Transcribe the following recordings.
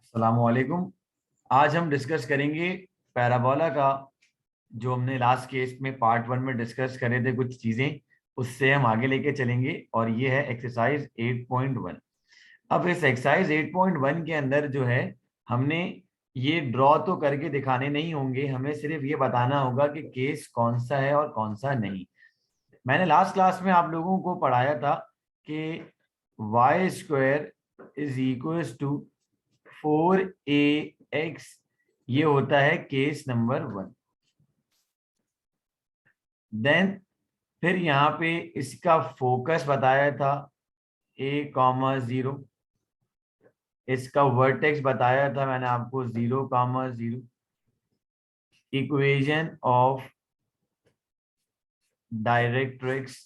अस्सलामुअलैकुम। आज हम डिस्कस करेंगे पैराबोला का। जो हमने लास्ट केस में पार्ट 1 में डिस्कस करे थे कुछ चीज़ें, उससे हम आगे लेके चलेंगे और ये है एक्सरसाइज 8.1। अब इस एक्सरसाइज 8.1 के अंदर जो है, हमने ये ड्रॉ तो करके दिखाने नहीं होंगे, हमें सिर्फ ये बताना होगा कि केस कौन सा है और कौन सा नहीं। मैंने लास्ट क्लास में आप लोगों को पढ़ाया था कि y square is equal to 4ax, ये होता है केस नंबर 1। देन फिर यहाँ पे इसका फोकस बताया था a, 0। इसका वर्टेक्स बताया था मैंने आपको 0, 0। इक्वेशन ऑफ डायरेक्ट्रिक्स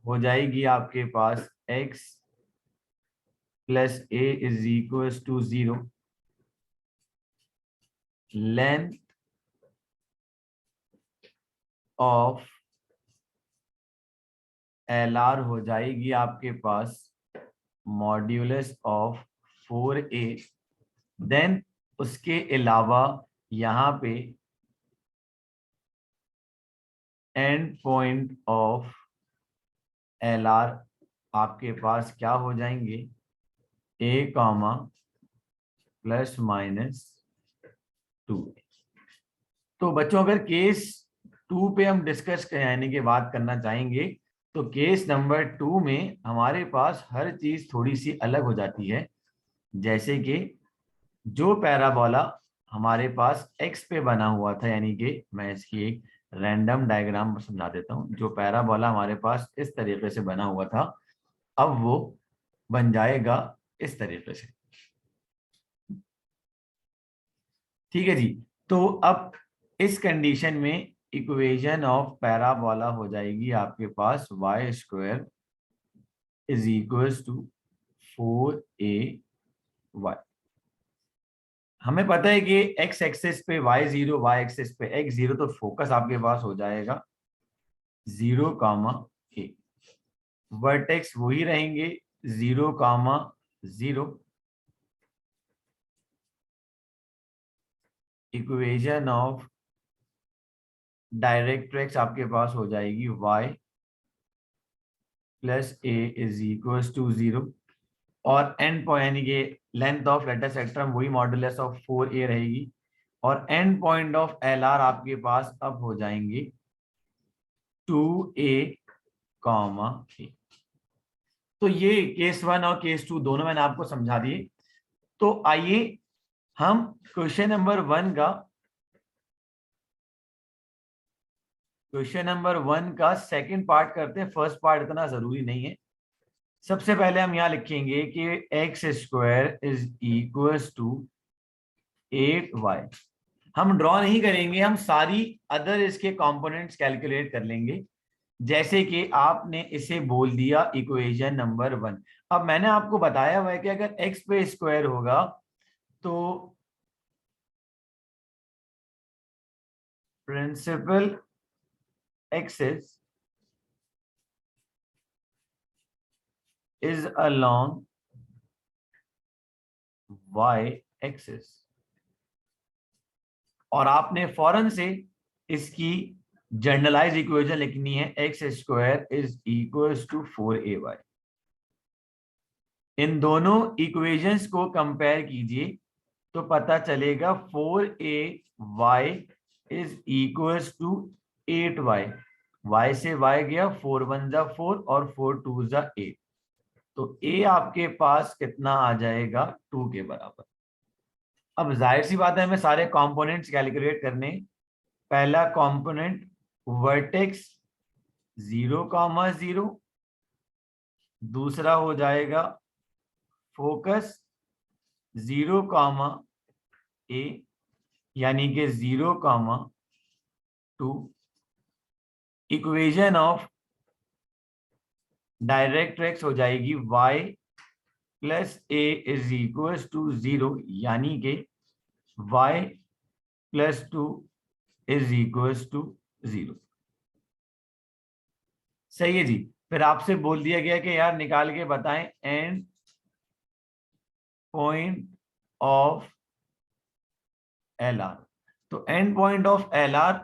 हो जाएगी आपके पास x plus a is equal to 0। Length of LR हो जाएगी आपके पास मॉड्यूलस ऑफ 4a। देन उसके अलावा यहाँ पे एंड पॉइंट ऑफ LR आपके पास क्या हो जाएंगे, a, प्लस माइनस 2। तो बच्चों अगर केस 2 पे हम डिस्कस यानी कि बात करना चाहेंगे, तो केस नंबर 2 में हमारे पास हर चीज थोड़ी सी अलग हो जाती है। जैसे कि जो पैराबोला हमारे पास x पे बना हुआ था, यानी कि मैं इसकी एक रैंडम डायग्राम समझा देता हूँ। जो पैराबोला हमारे पास इस तरीके से बना हुआ था, अब वो बन जाएगा इस तरीके से। ठीक है जी। तो अब इस कंडीशन में इक्वेशन ऑफ पैराबोला हो जाएगी आपके पास y square is equal to 4a y। हमें पता है कि x एक्सिस पे y0, y एक्सिस पे x0, तो फोकस आपके पास हो जाएगा 0, a। वर्टेक्स वही रहेंगे 0, 0। इक्वेशन ऑफ डायरेक्ट्रिक्स आपके पास हो जाएगी y plus a is equal to 0। और एंड पॉइंट यानी कि लेंथ ऑफ लेटर सेक्ट्रम वही मॉडुलस ऑफ 4a रहेगी। और एंड पॉइंट ऑफ LR आपके पास अब हो जाएंगे 2a, a। तो ये केस 1 और केस 2 दोनों मैंने आपको समझा दिए। तो आइए हम क्वेश्चन नंबर 1 का सेकंड पार्ट करते हैं। फर्स्ट पार्ट इतना जरूरी नहीं है। सबसे पहले हम यहां लिखेंगे कि x square is equal to 8y। हम ड्रॉ नहीं करेंगे, हम सारी अदर इसके कंपोनेंट्स कैलकुलेट कर लेंगे। जैसे कि आपने इसे बोल दिया इक्वेशन नंबर 1। अब मैंने आपको बताया हुआ है कि अगर x पे स्क्वायर होगा तो principal axis is along y axis. और आपने फौरन से इसकी जनरलाइज इक्वेशन लिखनी है, x square is equal to 4ay। इन दोनों इक्वेशंस को कंपेयर कीजिए तो पता चलेगा 4ay is equal to 8y। y से y गया, 4 1 जा 4 और 4 2 जा 8। तो a आपके पास कितना आ जाएगा, 2 के बराबर। अब जाहिर सी बात है, हमें सारे कंपोनेंट्स कैलकुलेट करने। पहला कंपोनेंट वर्टेक्स 0, 0। दूसरा हो जाएगा फोकस 0, a, यानी कि 0, 2। इक्वेशन ऑफ डायरेक्ट्रिक्स हो जाएगी y plus a is equal to 0, यानी कि y plus 2 is equal to 0। सही है जी। फिर आपसे बोल दिया गया कि यार निकाल के बताएं end point of L R. तो end point of L R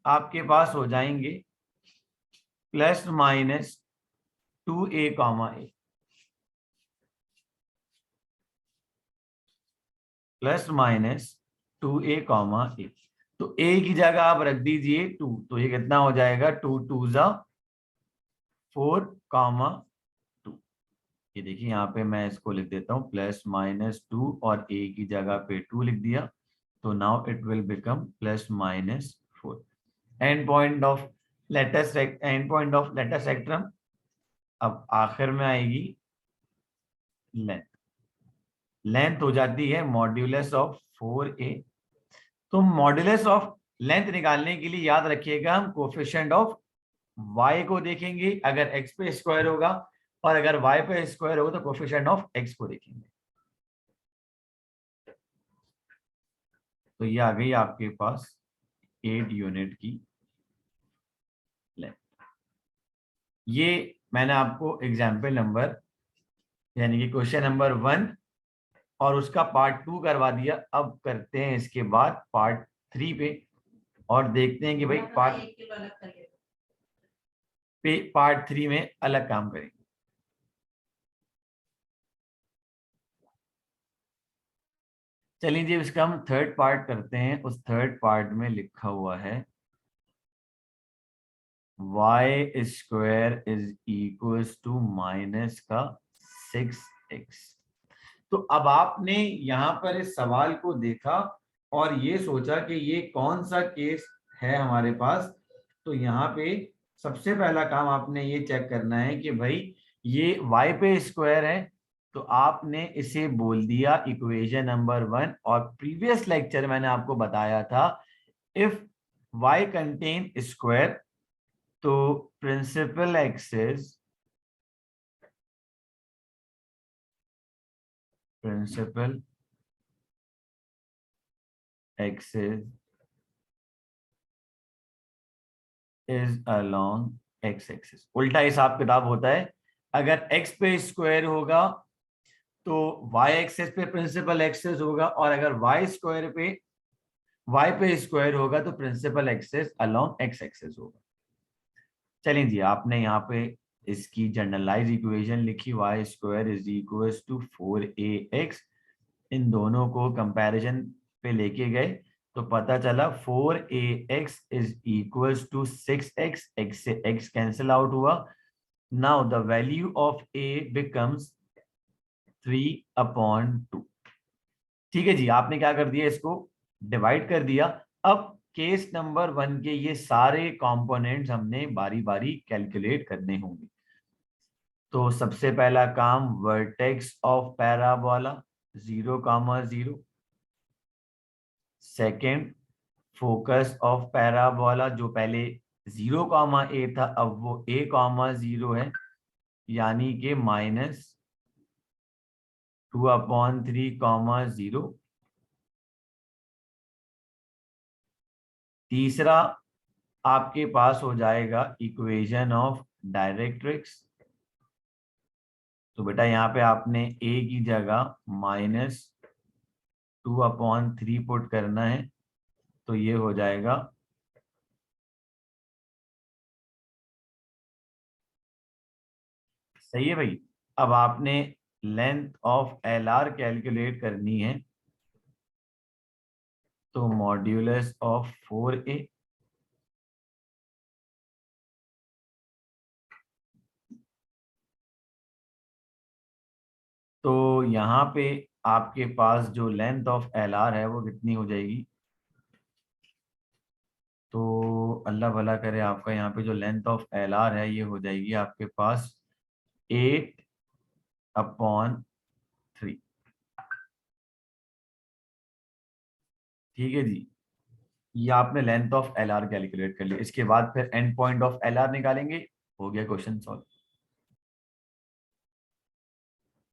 आपके पास हो जाएंगे plus minus 2a comma A, plus minus 2a comma A. तो a की जगह आप रख दीजिए 2, तो ये कितना हो जाएगा, 2 2 जा 4 कॉमा 2। ये देखिए यहाँ पे मैं इसको लिख देता हूँ प्लस माइनस 2 और a की जगह पे 2 लिख दिया, तो now it will become plus minus 4। End point of latus rectum, अब आखिर में आएगी लेंथ। लेंथ हो जाती है मॉड्यूलस ऑफ 4a। तो मॉड्यूलस ऑफ लेंथ निकालने के लिए याद रखिएगा हम कोफिशिएंट ऑफ y को देखेंगे अगर x पे स्क्वायर होगा, और अगर y पे स्क्वायर होगा तो कोफिशिएंट ऑफ x को देखेंगे। तो ये आ गई आपके पास 8 यूनिट की लेंथ। ये मैंने आपको एग्जाम्पल नंबर यानी कि क्वेश्चन नंबर 1 और उसका पार्ट 2 करवा दिया। अब करते हैं इसके बाद पार्ट 3 पे, और देखते हैं कि भाई पार्ट 3 में अलग काम करेंगे। चलिए जी, इसका हम थर्ड पार्ट करते हैं। उस थर्ड पार्ट में लिखा हुआ है y square is equals to minus का 6x। तो अब आपने यहाँ पर इस सवाल को देखा और ये सोचा कि ये कौन सा केस है हमारे पास। तो यहाँ पे सबसे पहला काम आपने ये चेक करना है कि भाई ये y पे स्क्वायर है, तो आपने इसे बोल दिया इक्वेशन नंबर 1। और प्रीवियस लेक्चर मैंने आपको बताया था इफ y कंटेन स्क्वायर तो principal axis is along x axis. उल्टा हिसाब किताब होता है, अगर x पे स्क्वायर होगा तो y एक्सिस पे प्रिंसिपल एक्सिस होगा, और अगर y पे स्क्वायर होगा तो principal axis along x axis होगा। चलिए जी, आपने यहाँ पे इसकी जनरलाइज इक्वेशन लिखी y square is equal to 4ax। इन दोनों को कंपैरिजन पे लेके गए तो पता चला 4ax is equal to 6x, x से x कैंसिल आउट हुआ। Now the value of a becomes 3/2। ठीक है जी, आपने क्या कर दिया, इसको डिवाइड कर दिया। अब केस नंबर 1 के ये सारे कंपोनेंट्स हमने बारी बारी कैलकुलेट करने होंगे। तो सबसे पहला काम vertex of parabola 0,0। Second focus of parabola, जो पहले 0,a था अब वो a,0 है, यानी कि -2/3,0। तीसरा आपके पास हो जाएगा इक्वेशन ऑफ डायरेक्ट्रिक्स। तो बेटा यहाँ पे आपने a की जगह -2/3 पुट करना है, तो ये हो जाएगा सही है भाई। अब आपने length of L are calculate करनी है, तो मॉड्यूलस ऑफ 4a। तो यहाँ पे आपके पास जो लेंथ ऑफ एल आर है वो कितनी हो जाएगी, तो अल्लाह भला करे आपका यहाँ पे जो लेंथ ऑफ एल आर है ये हो जाएगी आपके पास 8/3। ठीक है जी, ये आपने length of L are calculate कर लिया। इसके बाद फिर and point of L are निकालेंगे, हो गया क्वेश्चन सॉल्व।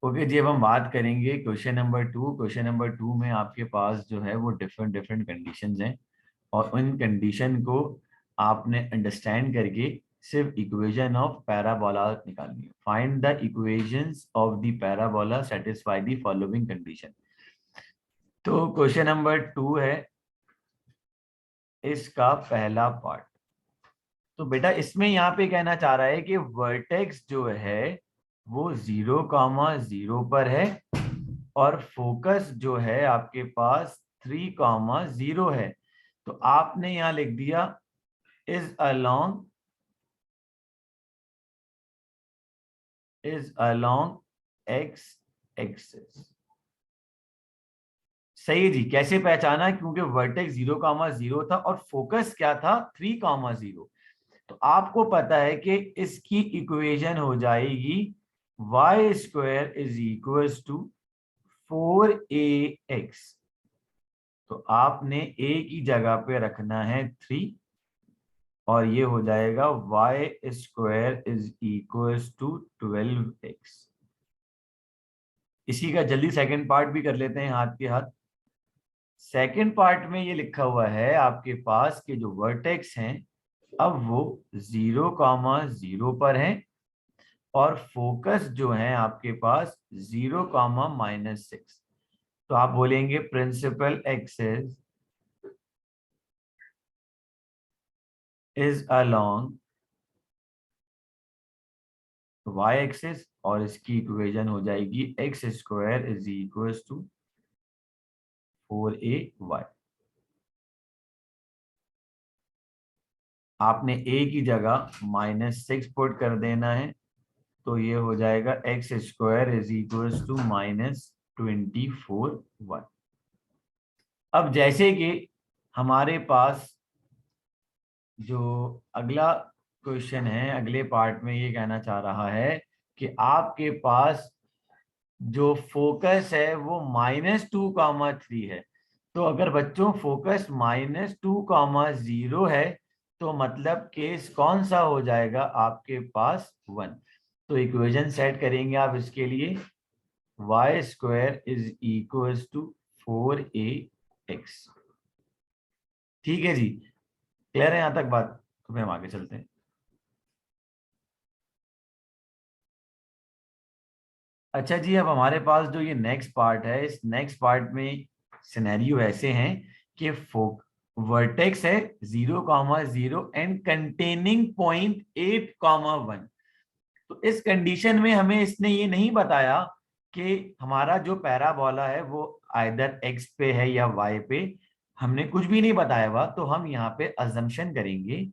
ओके जी, अब हम बात करेंगे क्वेश्चन नंबर 2। क्वेश्चन नंबर 2 में आपके पास जो है वो डिफरेंट डिफरेंट कंडीशंस हैं, और उन कंडीशन को आपने अंडरस्टैंड करके सिर्फ इक्वेशन ऑफ पैराबोला निकालनी है। Find the equations of the parabola satisfy the following condition. तो क्वेश्चन नंबर 2 है इसका पहला पार्ट। तो बेटा इसमें यहाँ पे कहना चाह रहा है कि वर्टेक्स जो है वो 0,0 पर है और फोकस जो है आपके पास 3,0 है। तो आपने यहाँ लिख दिया इज अलोंग एक्स एक्सिस। सही जी। कैसे पहचाना? क्योंकि वर्टेक्स 0,0 था और फोकस क्या था? 3,0। तो आपको पता है कि इसकी इक्वेशन हो जाएगी y square is equal to 4ax। तो आपने a की जगह पे रखना है 3 और ये हो जाएगा y square is equal to 12x। इसी का जल्दी सेकंड पार्ट भी कर लेते हैं हाथ के हाथ। सेकंड पार्ट में ये लिखा हुआ है आपके पास कि जो वर्टेक्स हैं अब वो 0,0 पर है और फोकस जो है आपके पास 0,-6। तो आप बोलेंगे principal axis is along y axis और इसकी इक्वेशन हो जाएगी x square is equal to 4ay। आपने a की जगह -6 पुट कर देना है तो ये हो जाएगा x square is equal to -24y। अब जैसे कि हमारे पास जो अगला क्वेश्चन है अगले पार्ट में ये कहना चाह रहा है कि आपके पास जो फोकस है वो -2,3 है। तो अगर बच्चों फोकस -2,0 है तो मतलब केस कौन सा हो जाएगा आपके पास? 1। तो इक्वेशन सेट करेंगे आप इसके लिए y square is equal to 4ax। ठीक है जी। क्लियर है यहां तक बात? तो फिर हम आगे चलते हैं। अच्छा जी, अब हमारे पास जो ये नेक्स्ट पार्ट है इस नेक्स्ट पार्ट में सिनेरियो ऐसे हैं कि वर्टेक्स है 0,0 एंड कंटेनिंग पॉइंट 8,1। तो इस कंडीशन में हमें इसने ये नहीं बताया कि हमारा जो पैराबोला है वो आइदर एक्स पे है या वाई पे। हमने कुछ भी नहीं बताया हुआ तो हम यहाँ पे अजम्पशन करेंगे।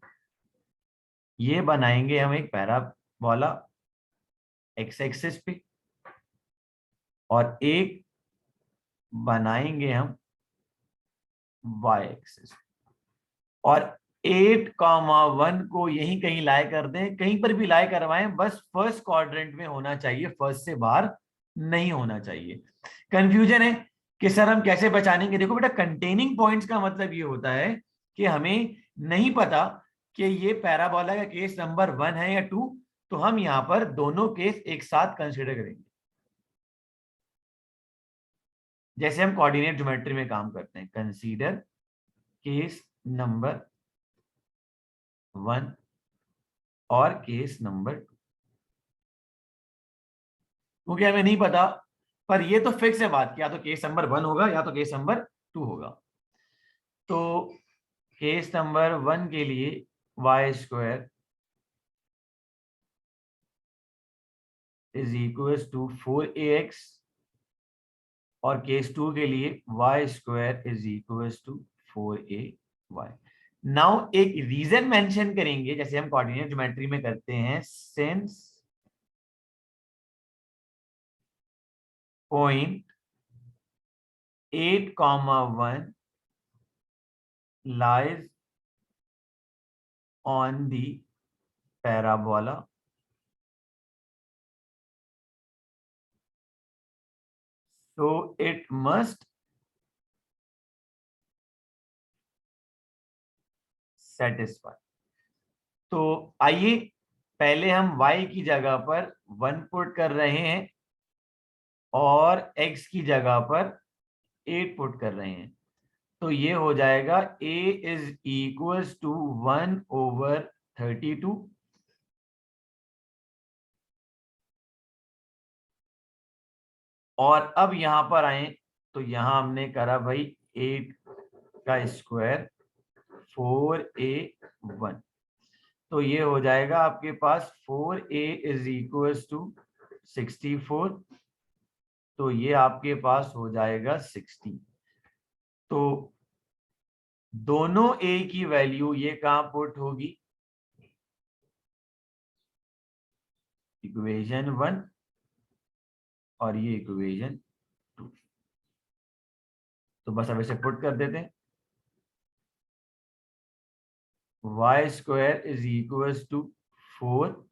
ये बनाएंगे हम एक पैराबोला एक्स एक्सिस पे और एक बनाएंगे हम वाई एक्सिस और 8,1 को यहीं कहीं लाई कर दें। कहीं पर भी लाई करवाएं बस फर्स्ट क्वाड्रेंट में होना चाहिए, फर्स्ट से बाहर नहीं होना चाहिए। कंफ्यूजन है कि सर हम कैसे पहचानेंगे? देखो बेटा कंटेनिंग पॉइंट्स का मतलब ये होता है कि हमें नहीं पता कि ये पैराबोला का केस नंबर 1 है या 2। तो हम यहां पर दोनों केस एक साथ कंसिडर करेंगे जैसे हम कोऑर्डिनेट ज्योमेट्री में काम करते हैं। कंसीडर केस नंबर 1 और केस नंबर 2। क्योंकि हमें नहीं पता पर ये तो फिक्स है बात कि या तो केस नंबर 1 होगा या तो केस नंबर 2 होगा। तो केस नंबर 1 के लिए y square is equal to 4ax और केस 2 के लिए y square is equal to 4ay। Now एक रीजन मेंशन करेंगे जैसे हम कोऑर्डिनेट ज्योमेट्री में करते हैं। Since point 8,1 lies on the parabola, so it must satisfy। तो आइए पहले हम y की जगह पर 1 पुट कर रहे हैं और x की जगह पर 8 पुट कर रहे हैं। तो ये हो जाएगा a इज इक्वल टू 1/32 और अब यहाँ पर आए तो यहाँ हमने करा भाई 8 का स्क्वायर 4a1, तो ये हो जाएगा आपके पास 4a इज इक्वल टू 64, तो ये आपके पास हो जाएगा 60। तो दोनों a की वैल्यू ये कहां पुट होगी, इक्वेशन 1 और ये इक्वेशन 2। तो बस अब इसे पुट कर देते हैं। y square is equal to 4ax,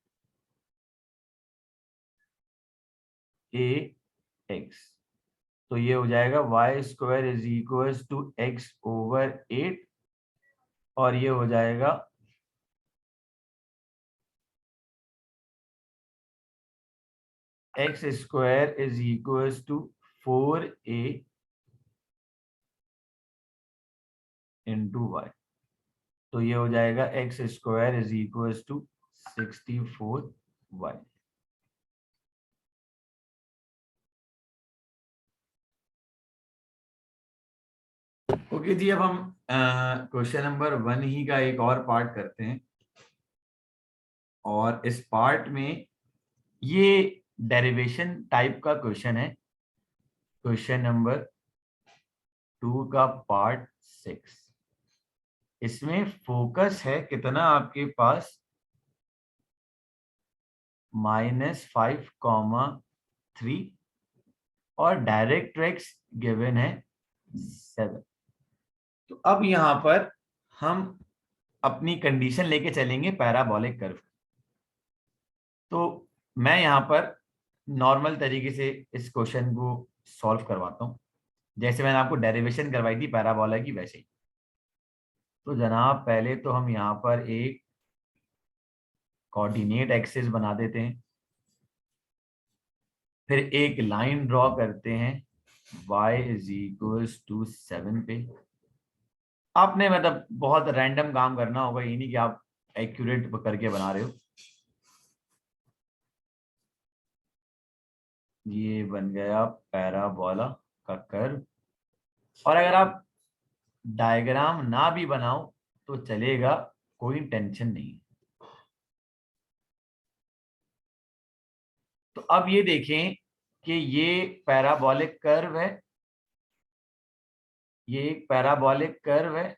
तो ये हो जाएगा y square is equal to x over 8, और ये हो जाएगा x square is equal to 4a into y, तो ये हो जाएगा x square is equal to 64y। Okay जी, अब हम क्वेश्चन नंबर 1 ही का एक और पार्ट करते हैं, और इस पार्ट में ये डेरिवेशन टाइप का क्वेश्चन है, क्वेश्चन नंबर 2 का पार्ट 6। इसमें फोकस है कितना आपके पास -5,3 और डायरेक्ट एक्स गिवन है 7। तो अब यहां पर हम अपनी कंडीशन लेके चलेंगे पैराबोलिक कर्व। तो मैं यहां पर नॉर्मल तरीके से इस क्वेश्चन को सॉल्व करवाता हूं, जैसे मैंने आपको डेरिवेशन करवाई थी पैराबोला की वैसे ही। तो जनाब पहले तो हम यहाँ पर एक कोऑर्डिनेट एक्सिस बना देते हैं, फिर एक लाइन ड्रॉ करते हैं y इज इक्वल्स टू 7 पे। आपने मतलब बहुत रैंडम काम करना होगा, ये नहीं कि आप एक्यूरेट करके बना रहे हो। ये बन गया पैराबोला का कर्व, और अगर आप डायग्राम ना भी बनाओ तो चलेगा, कोई टेंशन नहीं। तो अब ये देखें कि ये पैराबोलिक कर्व है, ये एक पैराबोलिक कर्व है,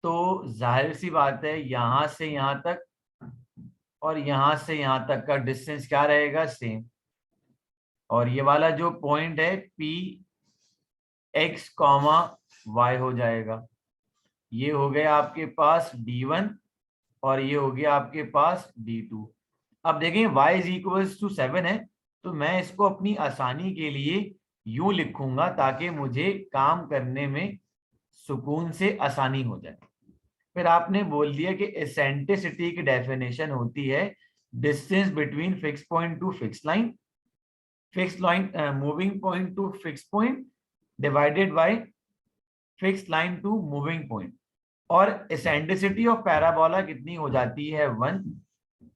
तो जाहिर सी बात है यहां से यहां तक और यहां से यहां तक का डिस्टेंस क्या रहेगा, सेम। और ये वाला जो पॉइंट है पी एक्स कॉमा वाई हो जाएगा। ये हो गया आपके पास D1 और ये हो गया आपके पास D2। अब देखें y इज इक्वल्स टू 7 है, तो मैं इसको अपनी आसानी के लिए यूं लिखूंगा ताकि मुझे काम करने में सुकून से आसानी हो जाए। फिर आपने बोल दिया कि एसेंट्रिसिटी की डेफिनेशन होती है distance between fix point to fix line, fix line moving point to fix point divided by fix line to moving point, और एसेंट्रिसिटी ऑफ पैराबोला कितनी हो जाती है 1।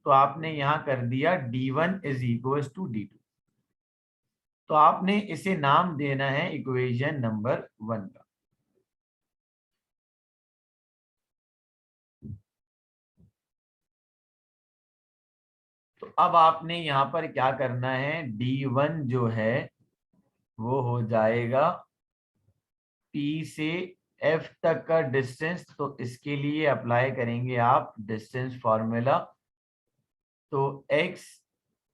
तो आपने यहां कर दिया D1 is equal to D2, तो आपने इसे नाम देना है इक्वेशन नंबर 1 का। तो अब आपने यहां पर क्या करना है, D1 जो है वो हो जाएगा P से F तक का डिस्टेंस, तो इसके लिए अप्लाई करेंगे आप डिस्टेंस फॉर्मूला। तो x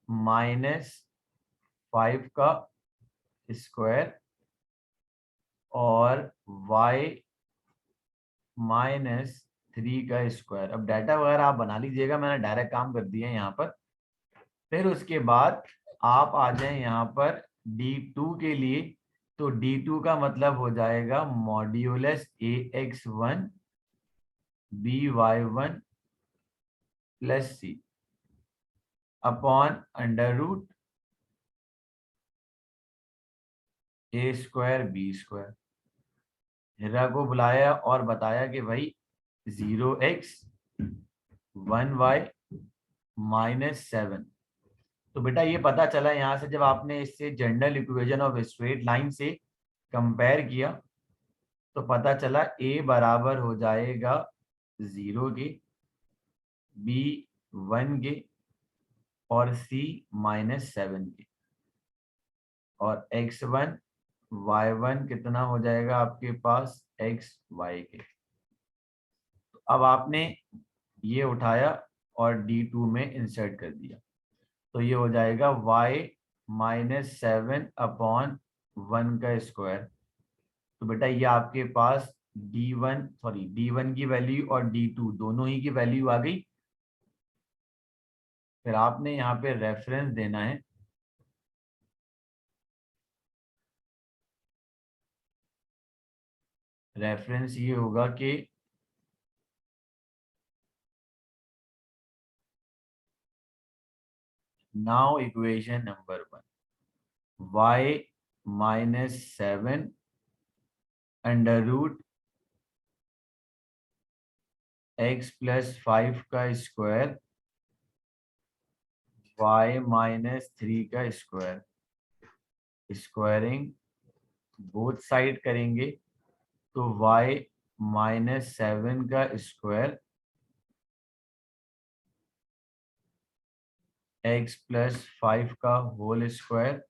-5 का स्क्वायर और y -3 का स्क्वायर। अब डाटा वगैरह आप बना लीजिएगा, मैंने डायरेक्ट काम कर दिया है यहाँ पर। फिर उसके बाद आप आ जाएं यहाँ पर D2 के लिए, तो D2 का मतलब हो जाएगा modulus AX1 BY1 plus C upon under root A square B square. Hira को बुलाया और बताया कि भाई 0x 1y -7। तो बेटा ये पता चला यहाँ से, जब आपने इससे general equation of straight line से कंपेयर किया तो पता चला a बराबर हो जाएगा 0 के, b 1 के और c -7 के, और x1 y1 कितना हो जाएगा आपके पास xy के। तो अब आपने ये उठाया और D2 में इंसर्ट कर दिया, तो ये हो जाएगा y -7/1 का स्क्वायर। तो बेटा ये आपके पास D1 की वैल्यू और D2 दोनों ही की वैल्यू आ गई। फिर आपने यहाँ पे रेफरेंस देना है, रेफरेंस ये होगा कि now equation number 1, y -7 under root x + 5 का स्क्वायर y -3 का स्क्वायर, स्क्वायरिंग बोथ साइड करेंगे तो y -7 का स्क्वायर x + 5 का होल स्क्वायर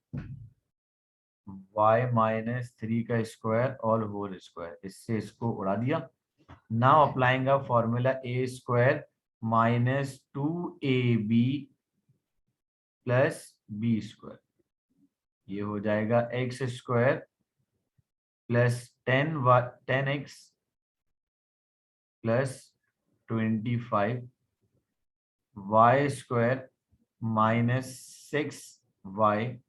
y -3 का स्क्वायर और होल स्क्वायर, इससे इसको उड़ा दिया। Now applying a formula a² -2ab + b², ये हो जाएगा x² + 10x + 25 y² -6y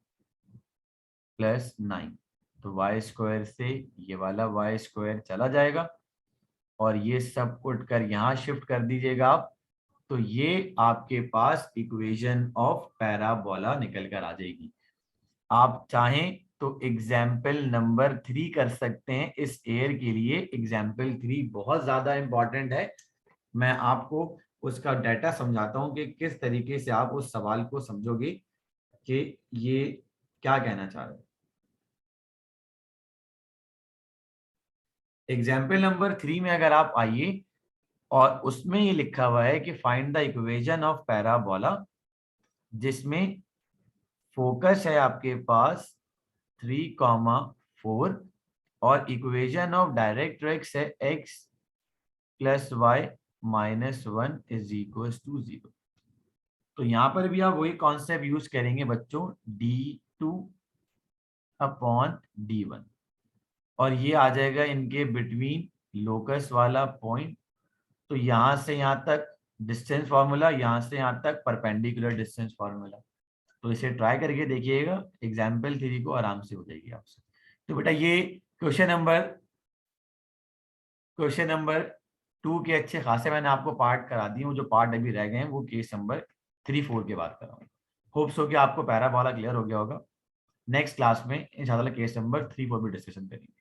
+ 9। तो y² से ये वाला y² चला जाएगा और ये सब उठ कर यहाँ शिफ्ट कर दीजिएगा आप, तो ये आपके पास इक्वेशन ऑफ पैराबोला निकल कर आ जाएगी। आप चाहें तो एग्जाम्पल नंबर 3 कर सकते हैं इस एयर के लिए। एग्जाम्पल 3 बहुत ज्यादा इंपॉर्टेंट है, मैं आपको उसका डाटा समझाता हूं कि किस तरीके से आप उस सवाल को समझोगे कि ये क्या कहना चाह रहे हैं। एग्जाम्पल नंबर 3 में अगर आप आइए और उसमें ये लिखा हुआ है कि find the equation of parabola, जिसमें फोकस है आपके पास 3,4 और इक्वेशन ऑफ डायरेक्ट्रिक्स है x + y -1 = 0। तो यहां पर भी आप वही कॉन्सेप्ट यूज करेंगे बच्चों, D2/D1, और ये आ जाएगा इनके बिटवीन लोकस वाला पॉइंट। तो यहां से यहां तक डिस्टेंस फार्मूला, यहां से यहां तक परपेंडिकुलर डिस्टेंस फार्मूला। तो इसे ट्राई करके देखिएगा, एग्जाम्पल 3 को आराम से हो जाएगी आपसे। तो बेटा ये क्वेश्चन नंबर 2 के अच्छे खासे मैंने आपको पार्ट करा दिए हूँ, जो पार्ट अभी रह गए हैं वो केस नंबर 3-4 के बाद कराऊंगा। होप्स हो कि आपको पैराबोला क्लियर हो गया होगा। नेक्स्ट क्लास में इंशाल्लाह केस नंबर 3-4 भी डिस्कशन करेंगे।